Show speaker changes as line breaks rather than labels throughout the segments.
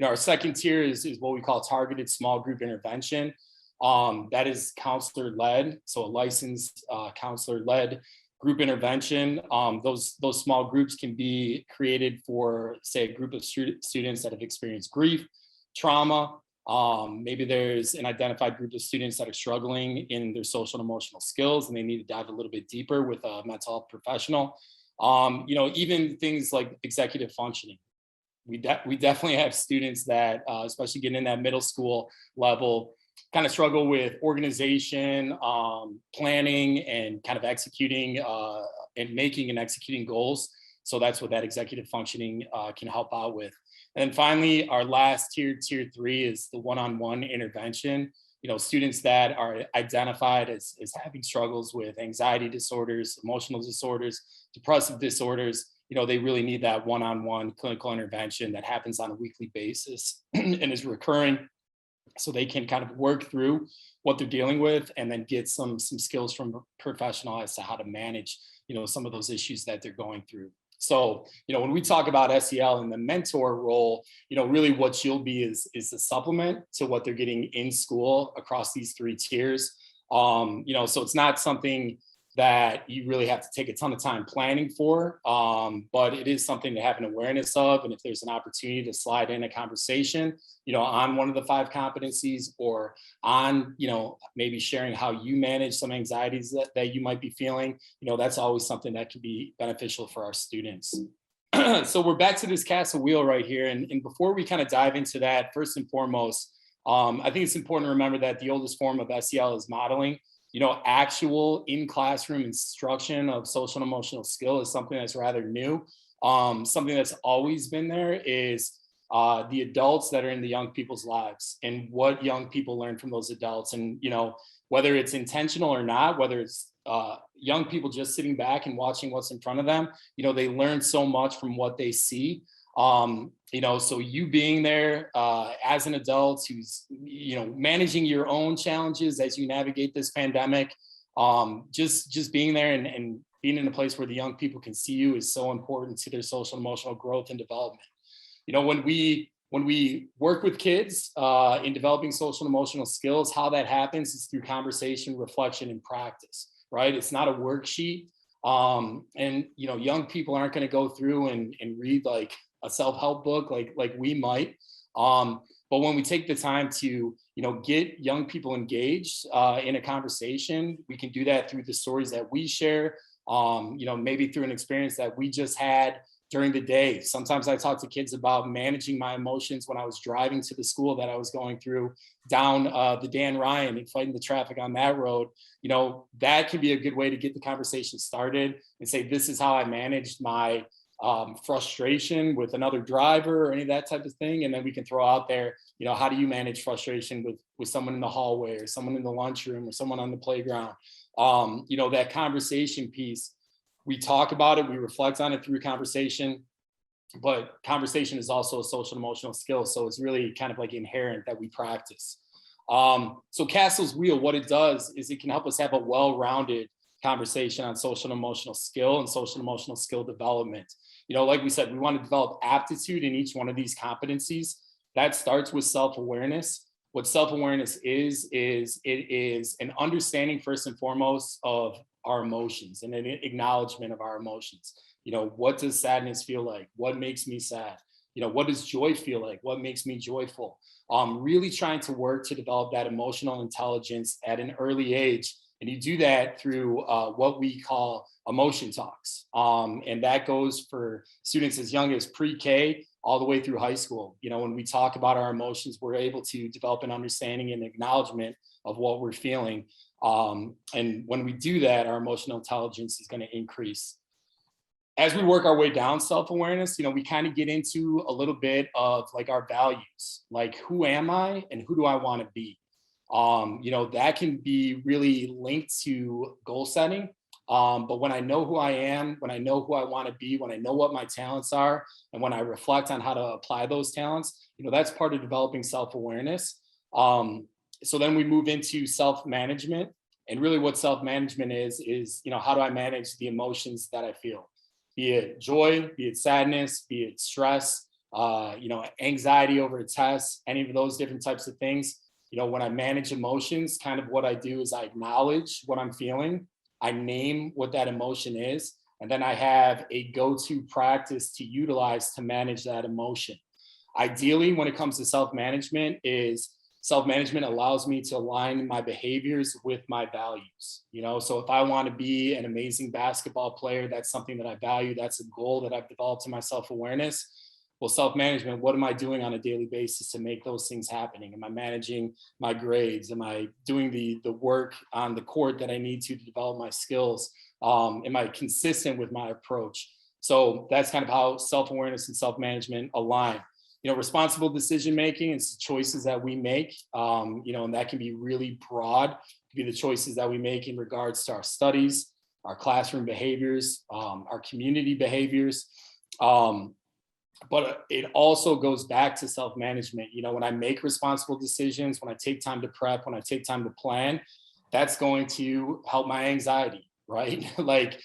Our second tier is what we call targeted small group intervention. That is counselor led, so a licensed counselor led group intervention. Those small groups can be created for, say, a group of students that have experienced grief, trauma. Maybe there's an identified group of students that are struggling in their social and emotional skills, and they need to dive a little bit deeper with a mental health professional. Even things like executive functioning. We definitely have students that, especially getting in that middle school level, kind of struggle with organization, planning, and kind of executing and making and executing goals. So that's what that executive functioning can help out with. And then finally, our last tier 3, is the one-on-one intervention. Students that are identified as having struggles with anxiety disorders, emotional disorders, depressive disorders. They really need that one-on-one clinical intervention that happens on a weekly basis and is recurring, so they can kind of work through what they're dealing with and then get some skills from a professional as to how to manage, some of those issues that they're going through. So, when we talk about SEL and the mentor role, really what you'll be is a supplement to what they're getting in school across these 3 tiers. So it's not something that you really have to take a ton of time planning for, but it is something to have an awareness of. And if there's an opportunity to slide in a conversation, on one of the 5 competencies, or on, maybe sharing how you manage some anxieties that you might be feeling, that's always something that can be beneficial for our students. So we're back to this castle wheel right here. And before we kind of dive into that, first and foremost, I think it's important to remember that the oldest form of SEL is modeling. Actual in-classroom instruction of social and emotional skill is something that's rather new. Something that's always been there is the adults that are in the young people's lives and what young people learn from those adults. And, whether it's intentional or not, whether it's young people just sitting back and watching what's in front of them, they learn so much from what they see. So you being there as an adult who's, managing your own challenges as you navigate this pandemic, just being there and being in a place where the young people can see you is so important to their social and emotional growth and development. When we work with kids in developing social and emotional skills, how that happens is through conversation, reflection, and practice, right? It's not a worksheet. And young people aren't going to go through and read like a self-help book like we might. But when we take the time to, get young people engaged in a conversation, we can do that through the stories that we share, maybe through an experience that we just had during the day. Sometimes I talk to kids about managing my emotions when I was driving to the school that I was going through down the Dan Ryan and fighting the traffic on that road. That can be a good way to get the conversation started and say, this is how I managed my frustration with another driver or any of that type of thing. And then we can throw out there, how do you manage frustration with someone in the hallway or someone in the lunchroom or someone on the playground? That conversation piece, we talk about it, we reflect on it through conversation, but conversation is also a social emotional skill. So it's really kind of like inherent that we practice. So Castle's Wheel, what it does is it can help us have a well-rounded conversation on social and emotional skill and social and emotional skill development. Like we said, we want to develop aptitude in each one of these competencies. That starts with self-awareness. What self-awareness is it is an understanding first and foremost of our emotions and an acknowledgement of our emotions. What does sadness feel like? What makes me sad? What does joy feel like? What makes me joyful? Really trying to work to develop that emotional intelligence at an early age. And you do that through what we call emotion talks. And that goes for students as young as pre-K all the way through high school. When we talk about our emotions, we're able to develop an understanding and acknowledgement of what we're feeling. And when we do that, our emotional intelligence is going to increase. As we work our way down self-awareness, we kind of get into a little bit of like our values, like who am I and who do I want to be? That can be really linked to goal setting. But when I know who I am, when I know who I want to be, when I know what my talents are, and when I reflect on how to apply those talents, that's part of developing self-awareness. So then we move into self-management, and really what self-management is, how do I manage the emotions that I feel, be it joy, be it sadness, be it stress, anxiety over a test, any of those different types of things. When I manage emotions, kind of what I do is I acknowledge what I'm feeling, I name what that emotion is, and then I have a go-to practice to utilize to manage that emotion. Ideally, when it comes to self-management, allows me to align my behaviors with my values. So if I want to be an amazing basketball player, that's something that I value. That's a goal that I've developed in my self-awareness. Well, self-management, what am I doing on a daily basis to make those things happening? Am I managing my grades? Am I doing the work on the court that I need to develop my skills? Am I consistent with my approach? So that's kind of how self-awareness and self-management align. Responsible decision-making is choices that we make, and that can be really broad. It can be the choices that we make in regards to our studies, our classroom behaviors, our community behaviors. But it also goes back to self-management. When I make responsible decisions, when I take time to prep, when I take time to plan, that's going to help my anxiety, right? Like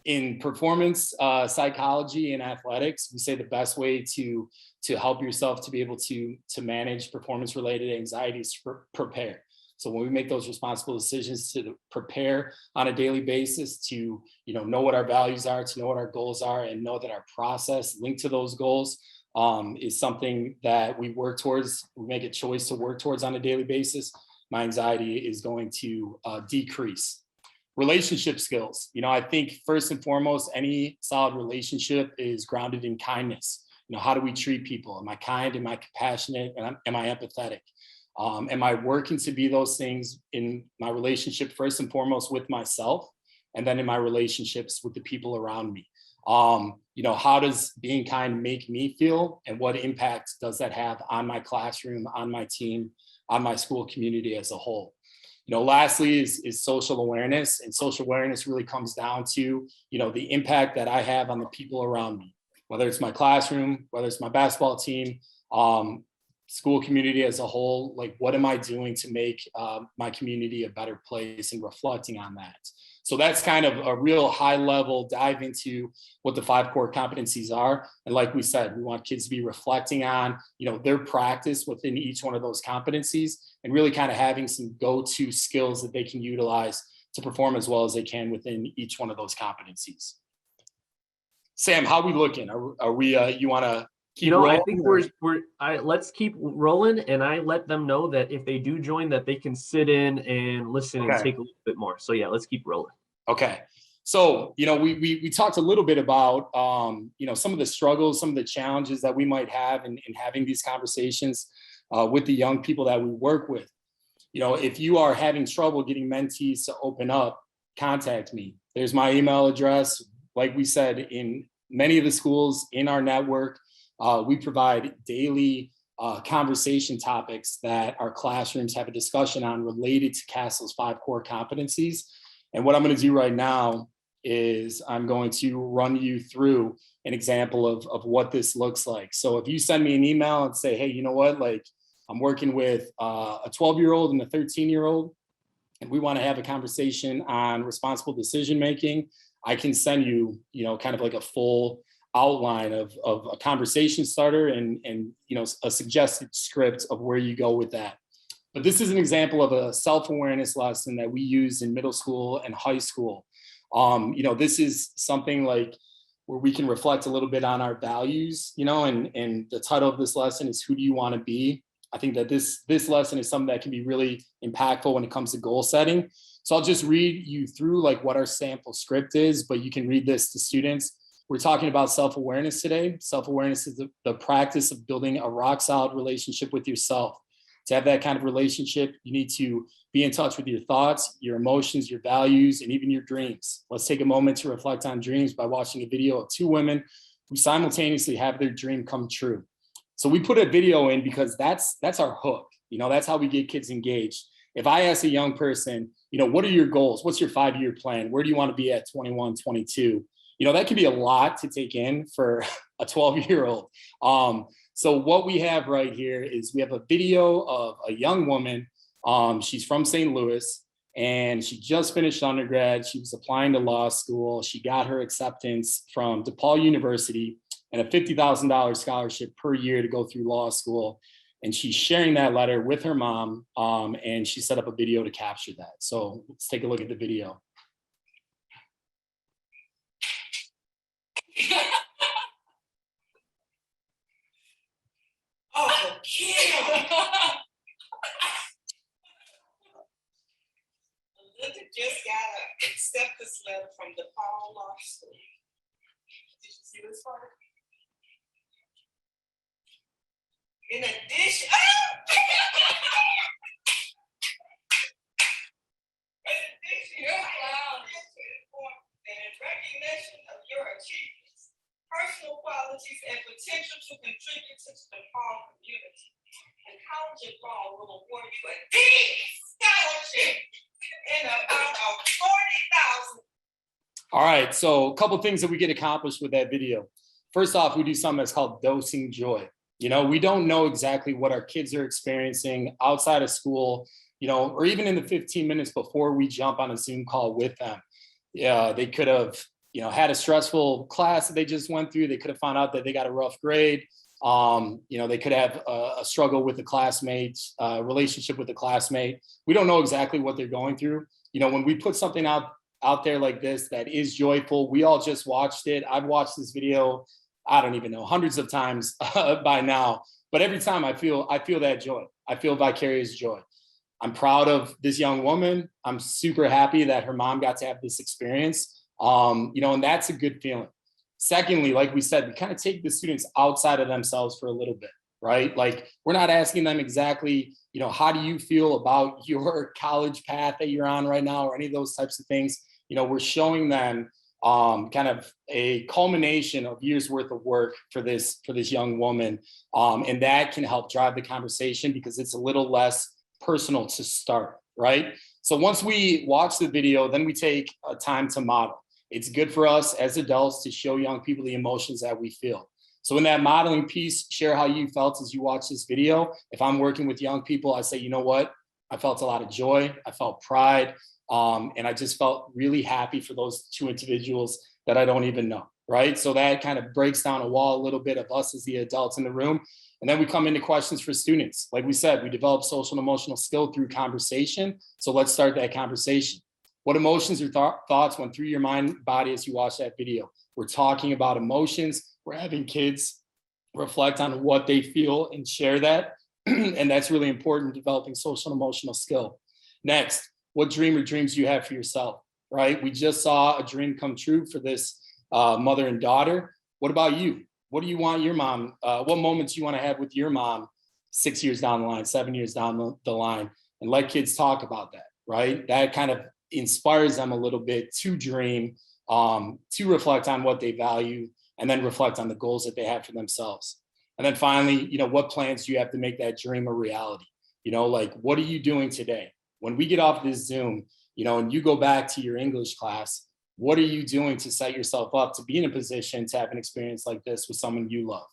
in performance psychology and athletics, we say the best way to help yourself to be able to manage performance-related anxiety is to prepare. So when we make those responsible decisions to prepare on a daily basis, to know what our values are, to know what our goals are, and know that our process linked to those goals is something that we work towards, we make a choice to work towards on a daily basis, my anxiety is going to decrease. Relationship skills. I think first and foremost, any solid relationship is grounded in kindness. How do we treat people? Am I kind? Am I compassionate? And am I empathetic? Am I working to be those things in my relationship, first and foremost with myself, and then in my relationships with the people around me? How does being kind make me feel, and what impact does that have on my classroom, on my team, on my school community as a whole? Lastly is social awareness, and social awareness really comes down to, the impact that I have on the people around me, whether it's my classroom, whether it's my basketball team, school community as a whole. Like, what am I doing to make my community a better place, and reflecting on that? So that's kind of a real high level dive into what the 5 core competencies are. And like we said, we want kids to be reflecting on, their practice within each one of those competencies, and really kind of having some go-to skills that they can utilize to perform as well as they can within each one of those competencies. Sam, how are we looking? Are we, you want to keep rolling?
I think let's keep rolling, and I let them know that if they do join, that they can sit in and listen and take a little bit more. So yeah, let's keep rolling.
Okay. So, we talked a little bit about, some of the struggles, some of the challenges that we might have in having these conversations with the young people that we work with. If you are having trouble getting mentees to open up, contact me. There's my email address. Like we said, in many of the schools in our network, we provide daily conversation topics that our classrooms have a discussion on related to CASEL's 5 core competencies. And what I'm going to do right now is I'm going to run you through an example of what this looks like. So if you send me an email and say, hey, you know what, like I'm working with a 12-year-old and a 13-year-old, and we want to have a conversation on responsible decision-making, I can send you, kind of like a full outline of a conversation starter and a suggested script of where you go with that. But this is an example of a self-awareness lesson that we use in middle school and high school. This is something like where we can reflect a little bit on our values, and the title of this lesson is Who Do You Want to Be? I think that this lesson is something that can be really impactful when it comes to goal setting. So I'll just read you through like what our sample script is, but you can read this to students. We're talking about self-awareness today. Self-awareness is the practice of building a rock-solid relationship with yourself. To have that kind of relationship, you need to be in touch with your thoughts, your emotions, your values, and even your dreams. Let's take a moment to reflect on dreams by watching a video of 2 women who simultaneously have their dream come true. So we put a video in because that's our hook. That's how we get kids engaged. If I ask a young person, what are your goals? What's your 5-year plan? Where do you want to be at 21, 22? That can be a lot to take in for a 12-year-old. So what we have right here is we have a video of a young woman. She's from St. Louis, and she just finished undergrad. She was applying to law school. She got her acceptance from DePaul University. and a $50,000 scholarship per year to go through law school. And she's sharing that letter with her mom, and she set up a video to capture that. So let's take a look at the video.
Oh, Kim! Linda just gotta accept this letter from the Paul Law School. Did you see this part? In addition, and in recognition of your achievements, personal qualities, and potential to contribute to the Paul community, and College of Law will award you a deed scholarship in an amount of $40,000.
All right, so a couple things that we get accomplished with that video. First off, we do something that's called dosing joy. You know, we don't know exactly what our kids are experiencing outside of school, you know, or even in the 15 minutes before we jump on a Zoom call with them. Yeah, they could have, you know, had a stressful class that they just went through. They could have found out that they got a rough grade. You know, they could have a struggle with the classmates, relationship with the classmate. We don't know exactly what they're going through. You know, when we put something out there like this that is joyful, we all just watched it. I've watched this video, I don't even know, hundreds of times by now. But every time I feel that joy. I feel vicarious joy. I'm proud of this young woman. I'm super happy that her mom got to have this experience. You know, and that's a good feeling. Secondly, like we said, we kind of take the students outside of themselves for a little bit, right? Like we're not asking them exactly, you know, how do you feel about your college path that you're on right now or any of those types of things. You know, we're showing them kind of a culmination of years worth of work for this young woman. And that can help drive the conversation because it's a little less personal to start, right? So once we watch the video, then we take a time to model. It's good for us as adults to show young people the emotions that we feel. So in that modeling piece, share how you felt as you watch this video. If I'm working with young people, I say, you know what? I felt a lot of joy. I felt pride. And I just felt really happy for those two individuals that I don't even know, right? So that kind of breaks down a wall a little bit of us as the adults in the room. And then we come into questions for students. Like we said, we develop social and emotional skill through conversation. So let's start that conversation. What emotions or thoughts went through your mind and body as you watch that video? We're talking about emotions. We're having kids reflect on what they feel and share that. And that's really important in developing social and emotional skill. Next, what dream or dreams do you have for yourself, right? We just saw a dream come true for this mother and daughter. What about you? What do you want your mom, what moments do you want to have with your mom 6 years down the line, 7 years down the line? And let kids talk about that, right? That kind of inspires them a little bit to dream, to reflect on what they value, and then reflect on the goals that they have for themselves. And then finally, you know, what plans do you have to make that dream a reality? You know, like, what are you doing today? When we get off this Zoom, you know, and you go back to your English class, what are you doing to set yourself up to be in a position to have an experience like this with someone you love?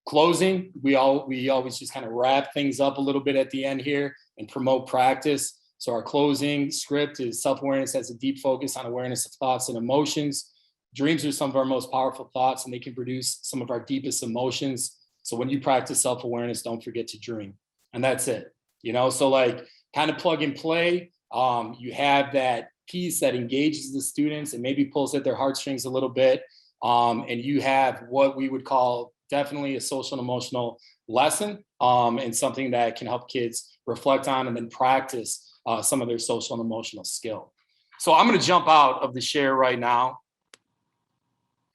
Closing, we always just kind of wrap things up a little bit at the end here and promote practice. So our closing script is self-awareness has a deep focus on awareness of thoughts and emotions. Dreams are some of our most powerful thoughts and they can produce some of our deepest emotions. So when you practice self-awareness, don't forget to dream. And that's it, you know? So like kind of plug and play. You have that piece that engages the students and maybe pulls at their heartstrings a little bit. And you have what we would call definitely a social and emotional lesson and something that can help kids reflect on and then practice some of their social and emotional skill. So I'm going to jump out of the share right now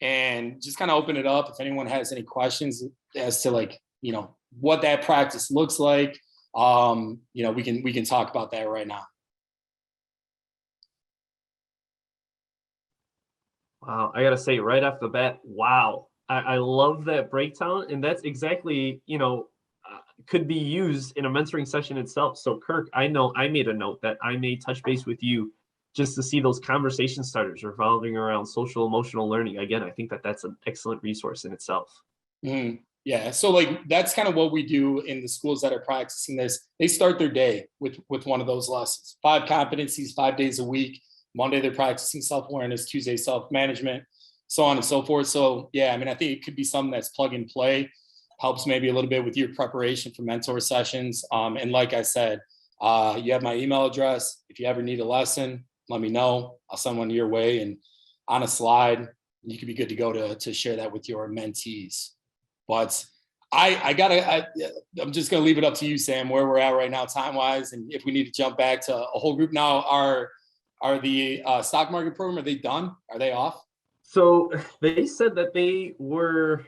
and just kind of open it up. If anyone has any questions as to like, you know, what that practice looks like, you know, we can talk about that right now.
Wow, I gotta say right off the bat, wow. I love that breakdown, and that's exactly, you know, could be used in a mentoring session itself. So Kirk, I know I made a note that I may touch base with you just to see those conversation starters revolving around social emotional learning. Again, I think that that's an excellent resource in itself.
Mm-hmm. Yeah, so like that's kind of what we do in the schools that are practicing this. They start their day with one of those lessons. 5 competencies, 5 days a week. Monday, they're practicing self-awareness, Tuesday, self-management. so on and so forth. So yeah, I mean, I think it could be something that's plug and play, helps maybe a little bit with your preparation for mentor sessions. And like I said, you have my email address. If you ever need a lesson, let me know. I'll send one your way, and on a slide, you could be good to go to share that with your mentees. But I'm just gonna leave it up to you, Sam, where we're at right now time-wise, and if we need to jump back to a whole group now. Are the stock market program, are they done? Are they off?
So they said that they were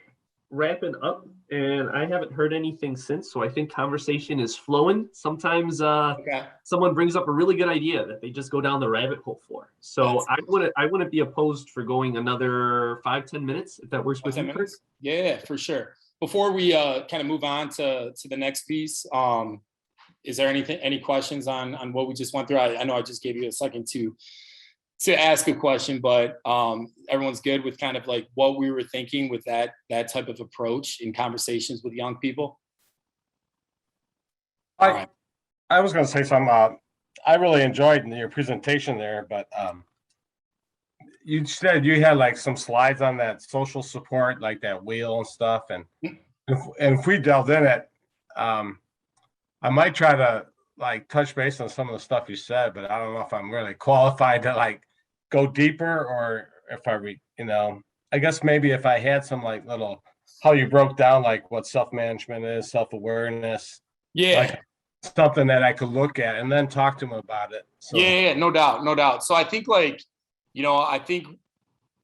wrapping up, and I haven't heard anything since. So I think conversation is flowing. Sometimes
Okay.
someone brings up a really good idea that they just go down the rabbit hole for. So I wouldn't be opposed for going another 5-10 minutes if that works with
10
you, Chris.
minutes? Yeah, for sure. Before we kind of move on to the next piece, is there any questions on what we just went through? I know I just gave you a second to ask a question, but everyone's good with kind of like what we were thinking with that type of approach in conversations with young people? All right.
I was going to say something. I really enjoyed your presentation there, but you said you had like some slides on that social support, like that wheel and stuff. And if we delved in it, I might try to like touch base on some of the stuff you said, but I don't know if I'm really qualified to like go deeper, or if I guess maybe if I had some like little, how you broke down like what self-management is, self-awareness.
Yeah.
Like something that I could look at and then talk to them about it. So.
Yeah, no doubt. So I think like, I think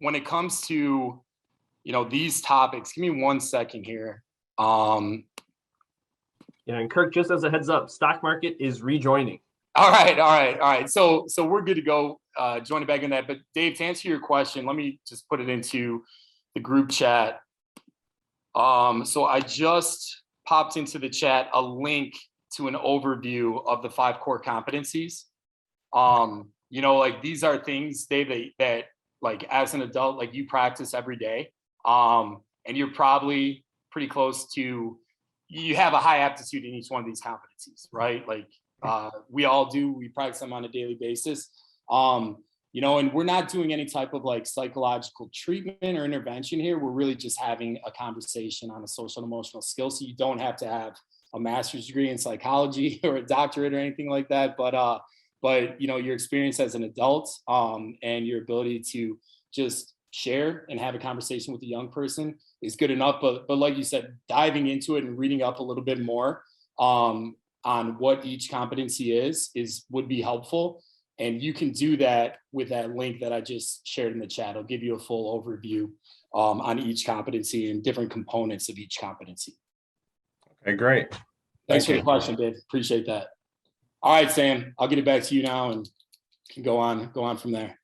when it comes to, these topics, give me 1 second here.
Yeah, and Kirk, just as a heads up, stock market is rejoining.
All right. So we're good to go, joining back in that. But Dave, to answer your question, let me just put it into the group chat. So I just popped into the chat a link to an overview of the 5 core competencies. Like these are things, Dave, that like as an adult, like you practice every day. And you're probably pretty close to, you have a high aptitude in each one of these competencies, right? Like we all do, we practice them on a daily basis. And we're not doing any type of like psychological treatment or intervention here. We're really just having a conversation on a social and emotional skill. So you don't have to have a master's degree in psychology or a doctorate or anything like that. But your experience as an adult and your ability to just share and have a conversation with a young person is good enough. But like you said, diving into it and reading up a little bit more on what each competency would be helpful. And you can do that with that link that I just shared in the chat. It'll give you a full overview on each competency and different components of each competency.
Okay, great.
Thanks for the question, Dave. Appreciate that. All right, Sam, I'll get it back to you now and can go on from there.